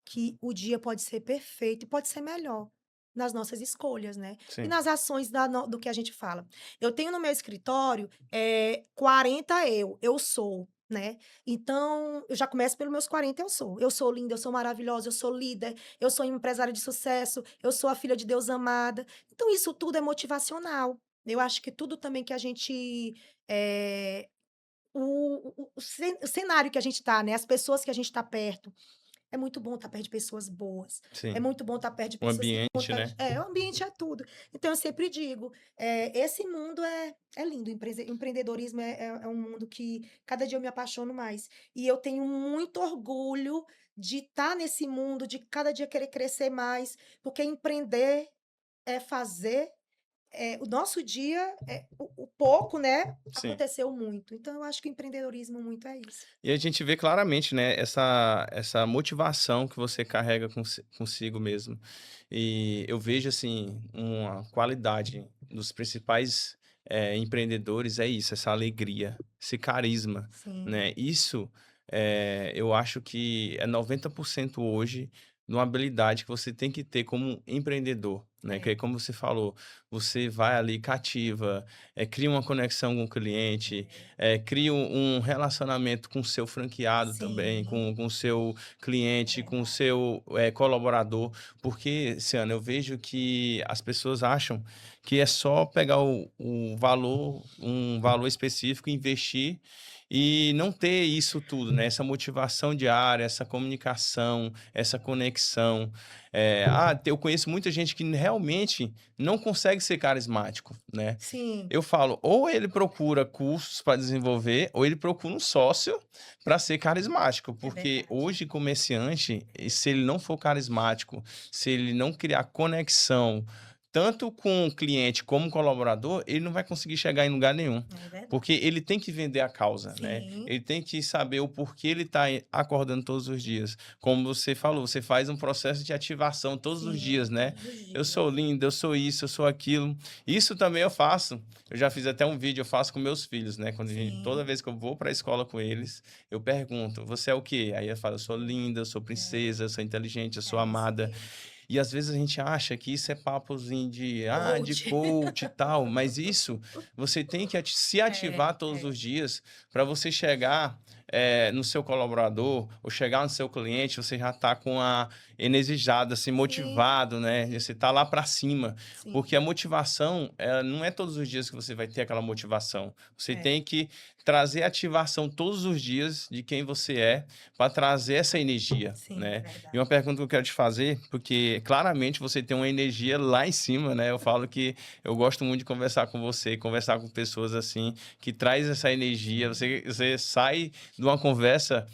que o dia pode ser perfeito e pode ser melhor nas nossas escolhas, né? E Sim. nas ações do que a gente fala. Eu tenho no meu escritório 40 eu sou, né? Então, eu já começo pelos meus 40 eu sou. Eu sou linda, eu sou maravilhosa, eu sou líder, eu sou empresária de sucesso, eu sou a filha de Deus amada. Então, isso tudo é motivacional. Eu acho que tudo também que a gente. O cenário que a gente está, né? As pessoas que a gente está perto. É muito bom estar perto de pessoas boas. É Sim. muito bom estar perto de O pessoas que têm ambiente, vontade. né? O ambiente é tudo. Então, eu sempre digo: esse mundo é lindo. O empreendedorismo é um mundo que cada dia eu me apaixono mais. E eu tenho muito orgulho de estar nesse mundo, de cada dia querer crescer mais, porque empreender é fazer o nosso dia, o pouco, né, Sim. aconteceu muito. Então eu acho que o empreendedorismo muito é isso. E a gente vê claramente, né, essa motivação que você carrega consigo mesmo. E eu vejo, assim, uma qualidade dos principais, empreendedores é isso, essa alegria, esse carisma, Sim, né. Isso, eu acho que é 90% hoje de uma habilidade que você tem que ter como empreendedor, né, que é. é como você falou, você vai ali, cativa, cria uma conexão com o cliente, cria um relacionamento com o seu franqueado também, Sim, com o seu é cliente, com o verdade. seu, colaborador, porque, Ciana, eu vejo que as pessoas acham que é só pegar o valor um valor específico, investir e não ter isso tudo, né, essa motivação diária, essa comunicação, essa conexão. Eu conheço muita gente que realmente não consegue ser carismático, né. Sim, Eu falo, ou ele procura cursos para desenvolver, ou ele procura um sócio para ser carismático, é porque verdade. hoje comerciante, se ele não for carismático, se ele não criar conexão, tanto com o cliente como colaborador, ele não vai conseguir chegar em lugar nenhum. É verdade. Porque ele tem que vender a causa, né? Sim, Ele tem que saber o porquê ele está acordando todos os dias. Como você falou, você faz um processo de ativação todos os dias, sim, né? todos os Eu dias. sou lindo, eu sou isso, eu sou aquilo. Isso também eu faço. Eu já fiz até um vídeo, eu faço com meus filhos, né? Toda Sim, vez que eu vou para a escola com eles, eu pergunto: "Você é o quê?" Aí eu falo: "Eu sou linda, eu sou princesa, eu sou inteligente, eu sou é isso amada". mesmo. E às vezes a gente acha que isso é papozinho de Coach. coach e tal, mas isso você tem que se É, ativar todos é. os dias para você chegar, no seu colaborador ou chegar no seu cliente, você já tá com a energizado, assim, Sim, motivado, né, você tá lá para cima, porque a sim, motivação, não é todos os dias que você vai ter aquela motivação, você é. tem que trazer ativação todos os dias de quem você é, para trazer essa energia, Sim, é né. E uma verdade. pergunta que eu quero te fazer, porque claramente você tem uma energia lá em cima, né? Eu falo que eu gosto muito de conversar com você, conversar com pessoas assim, que traz essa energia. Sim, Você sai de uma conversa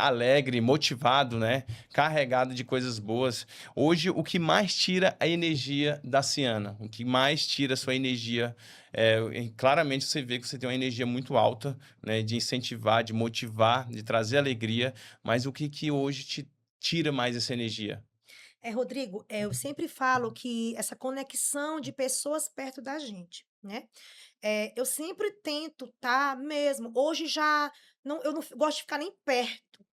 alegre, motivado, né? Carregado de coisas boas. Hoje, o que mais tira a energia da Ciana? O que mais tira a sua energia? Claramente você vê que você tem uma energia muito alta, né? De incentivar, de motivar, de trazer alegria. Mas o que que hoje te tira mais essa energia? Rodrigo, eu sempre falo que essa conexão de pessoas perto da gente, né? Eu sempre tento estar mesmo. Hoje já não, eu não gosto de ficar nem perto.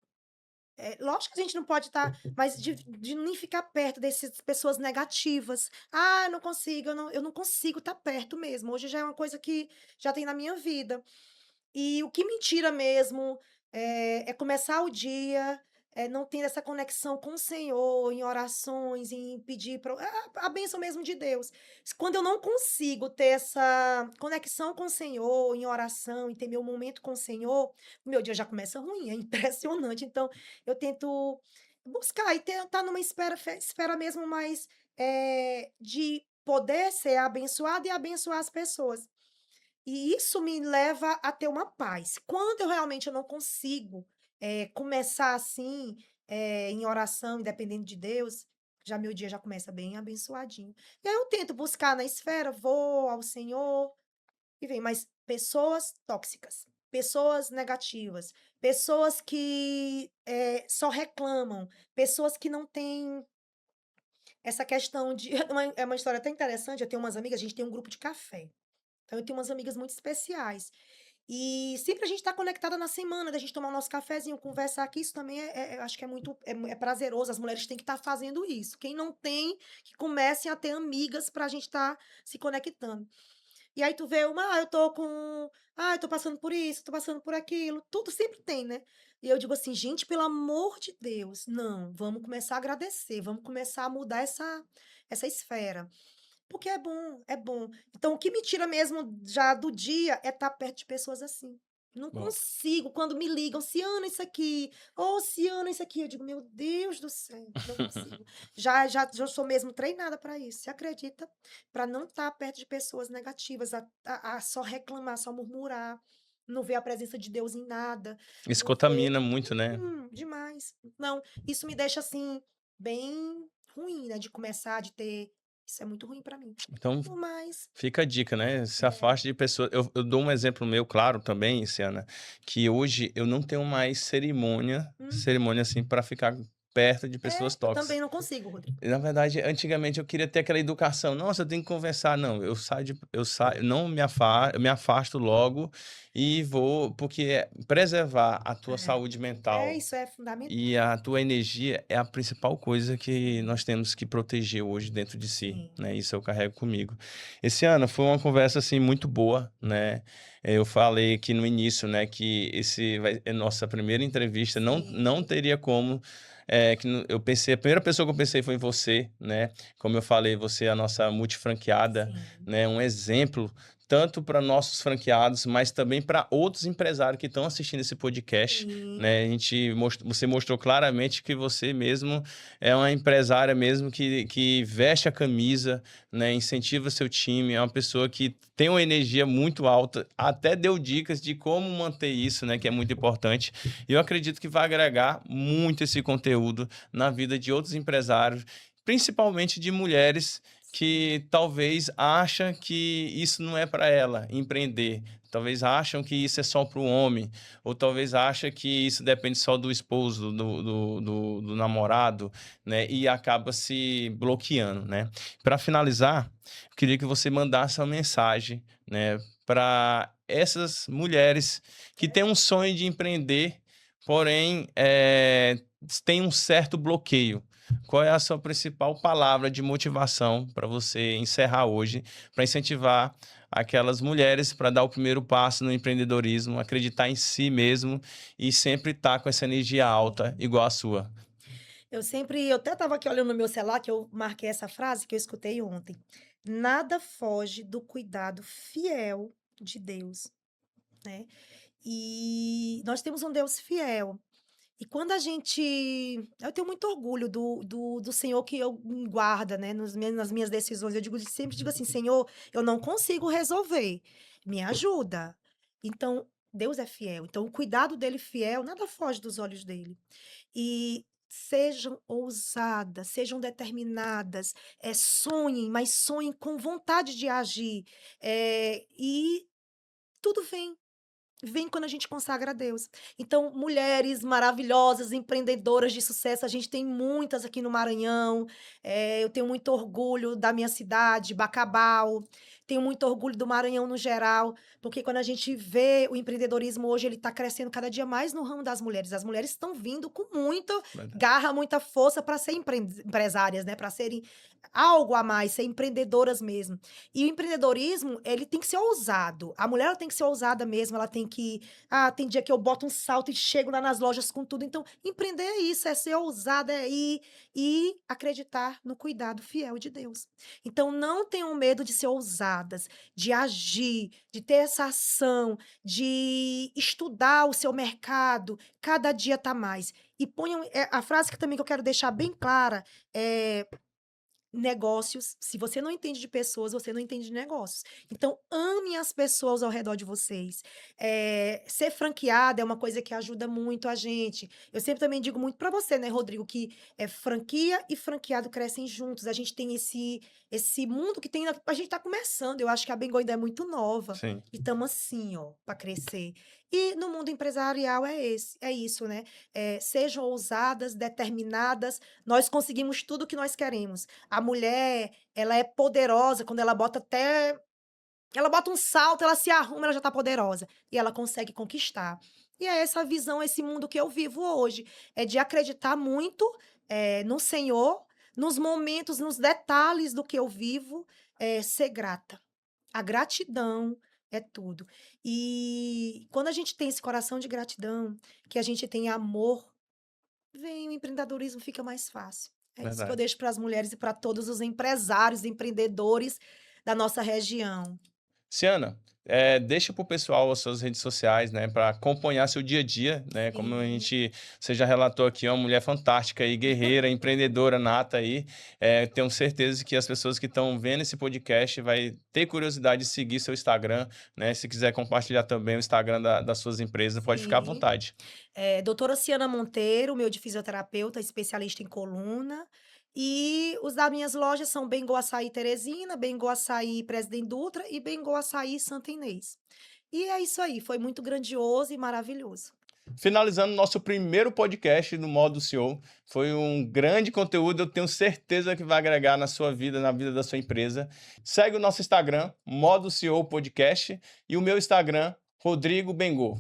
Lógico que a gente não pode estar, mas de nem ficar perto dessas pessoas negativas. Ah, eu não consigo, eu não consigo estar perto mesmo. Hoje já é uma coisa que já tem na minha vida. E o que me tira mesmo é começar o dia, não tendo essa conexão com o Senhor, em orações, em pedir a bênção mesmo de Deus. Quando eu não consigo ter essa conexão com o Senhor, em oração, e ter meu momento com o Senhor, o meu dia já começa ruim, é impressionante. Então, eu tento buscar e estar numa esfera mesmo mais de poder ser abençoada e abençoar as pessoas. E isso me leva a ter uma paz. Quando eu não consigo, começar assim, em oração, dependendo de Deus, já meu dia já começa bem abençoadinho. E aí eu tento buscar na esfera, vou ao Senhor e vem, mas pessoas tóxicas, pessoas negativas, pessoas que, só reclamam, pessoas que não têm essa questão de é uma história até interessante, eu tenho umas amigas, a gente tem um grupo de café. Então eu tenho umas amigas muito especiais. E sempre a gente está conectada na semana, da gente tomar o nosso cafezinho, conversar, que isso também acho que é muito é prazeroso, as mulheres têm que estar fazendo isso. Quem não tem, que comecem a ter amigas para a gente estar se conectando. E aí tu vê uma: eu tô passando por isso, tô passando por aquilo", tudo sempre tem, né. E eu digo assim: "Gente, pelo amor de Deus, não, vamos começar a agradecer, vamos começar a mudar essa esfera". Porque é bom, é bom. Então o que me tira mesmo já do dia é estar perto de pessoas assim. Não Bom, consigo, quando me ligam: "Ciana, isso aqui. Ô, Ciana, isso aqui", eu digo: "Meu Deus do céu, não consigo". Já sou mesmo treinada para isso, você acredita? Para não estar perto de pessoas negativas, a só reclamar, só murmurar, não ver a presença de Deus em nada, isso não ver contamina muito, né. demais. Não, isso me deixa, assim, bem ruim, né, de começar, de ter isso é muito ruim pra mim. Então Mas fica a dica, né, se é. afaste de pessoas eu dou um exemplo meu claro também, Luciana, que hoje eu não tenho mais Uhum. cerimônia, assim, para ficar perto de pessoas Eu também tóxicas. não consigo, Rodrigo. Na verdade, antigamente eu queria ter aquela educação, "Nossa, eu tenho que conversar", não, eu saio não eu me afasto logo e vou porque preservar a tua saúde mental Isso é fundamental. e a tua energia é a principal coisa que nós temos que proteger hoje dentro de si, Sim, né, isso eu carrego comigo. Esse ano foi uma conversa, assim, muito boa, né, eu falei aqui no início, né, que esse vai é nossa primeira entrevista, não sim, teria como, que no eu pensei a primeira pessoa que eu pensei foi em você, né, como eu falei, você é a nossa multifranqueada, sim, né, um exemplo tanto para nossos franqueados, mas também para outros empresários que estão assistindo esse podcast, sim, né, a gente você mostrou claramente que você mesmo é uma empresária mesmo que veste a camisa, né, incentiva seu time, é uma pessoa que tem uma energia muito alta, até deu dicas de como manter isso, né, que é muito importante. E eu acredito que vai agregar muito esse conteúdo na vida de outros empresários, principalmente de mulheres sim. que talvez acham que isso não é para ela, empreender. Talvez acham que isso é só para o homem, ou talvez acha que isso depende só do esposo, do namorado, né, e acaba se bloqueando, né. Para finalizar, eu queria que você mandasse uma mensagem, né, para essas mulheres que têm um sonho de empreender, porém, têm um certo bloqueio. Qual é a sua principal palavra de motivação para você encerrar hoje, para incentivar aquelas mulheres para dar o primeiro passo no empreendedorismo, acreditar em si mesmo e sempre estar com essa energia alta igual a sua. Eu até estava aqui olhando no meu celular, que eu marquei essa frase que eu escutei ontem: "Nada foge do cuidado fiel de Deus", né. E nós temos um Deus fiel. E quando a gente eu tenho muito orgulho do Senhor que eu me guarda, né, nas minhas decisões. Sempre digo assim: "Senhor, eu não consigo resolver, me ajuda". Então, Deus é fiel, então o cuidado dele fiel, nada foge dos olhos dele. E sejam ousadas, sejam determinadas, sonhem, mas sonhem com vontade de agir, e tudo vem quando a gente consagra a Deus. Então, mulheres maravilhosas, empreendedoras de sucesso, a gente tem muitas aqui no Maranhão. Eu tenho muito orgulho da minha cidade, Bacabal. Tenho muito orgulho do Maranhão no geral, porque quando a gente vê o empreendedorismo hoje, ele está crescendo cada dia mais no ramo das mulheres. As mulheres estão vindo com muita Verdade. garra, muita força para ser empresárias, né, para serem algo a mais, ser empreendedoras mesmo. E o empreendedorismo, ele tem que ser ousado. A mulher ela tem que ser ousada mesmo, ela tem que tem dia que eu boto um salto e chego lá nas lojas com tudo. Então, empreender é isso, é ser ousada, é ir e acreditar no cuidado fiel de Deus. Então, não tenham medo de ser ousadas, de agir, de ter essa ação, de estudar o seu mercado, cada dia tá mais. E ponham a frase que também que eu quero deixar bem clara é negócios, se você não entende de pessoas, você não entende de negócios. Então, ame as pessoas ao redor de vocês. Ser franqueada é uma coisa que ajuda muito a gente. Eu sempre também digo muito para você, né, Rodrigo, que franquia e franqueado crescem juntos. A gente tem esse mundo que tem, a gente tá começando. Eu acho que a Bengol ainda é muito nova Sim, e estamos assim, ó, para crescer. E no mundo empresarial é isso, né? Sejam ousadas, determinadas. Nós conseguimos tudo o que nós queremos. A mulher, ela é poderosa quando ela bota um salto, ela se arruma, ela já tá poderosa, e ela consegue conquistar. E é essa visão, esse mundo que eu vivo hoje, é de acreditar muito, no Senhor, nos momentos, nos detalhes do que eu vivo, ser grata. A gratidão é tudo. E quando a gente tem esse coração de gratidão, que a gente tem amor, vem o empreendedorismo fica mais fácil. É isso que eu verdade. deixo para as mulheres e para todos os empresários, empreendedores da nossa região. Ciana, deixa para o pessoal as suas redes sociais, né, para acompanhar seu dia a dia, né, como Sim, você já relatou aqui, é uma mulher fantástica e guerreira, empreendedora nata aí, tenho certeza que as pessoas que estão vendo esse podcast vai ter curiosidade de seguir seu Instagram, né, se quiser compartilhar também o Instagram das suas empresas, pode ficar à sim. vontade. Doutora Ciana Monteiro, meu de fisioterapeuta, especialista em coluna. E os das minhas lojas são Bengô Açaí Teresina, Bengô Açaí Presidente Dutra e Bengô Açaí Santa Inês. E é isso aí, foi muito grandioso e maravilhoso. Finalizando nosso primeiro podcast no Modo CEO, foi um grande conteúdo, eu tenho certeza que vai agregar na sua vida, na vida da sua empresa. Segue o nosso Instagram, Modo CEO Podcast, e o meu Instagram, Rodrigo Bengô.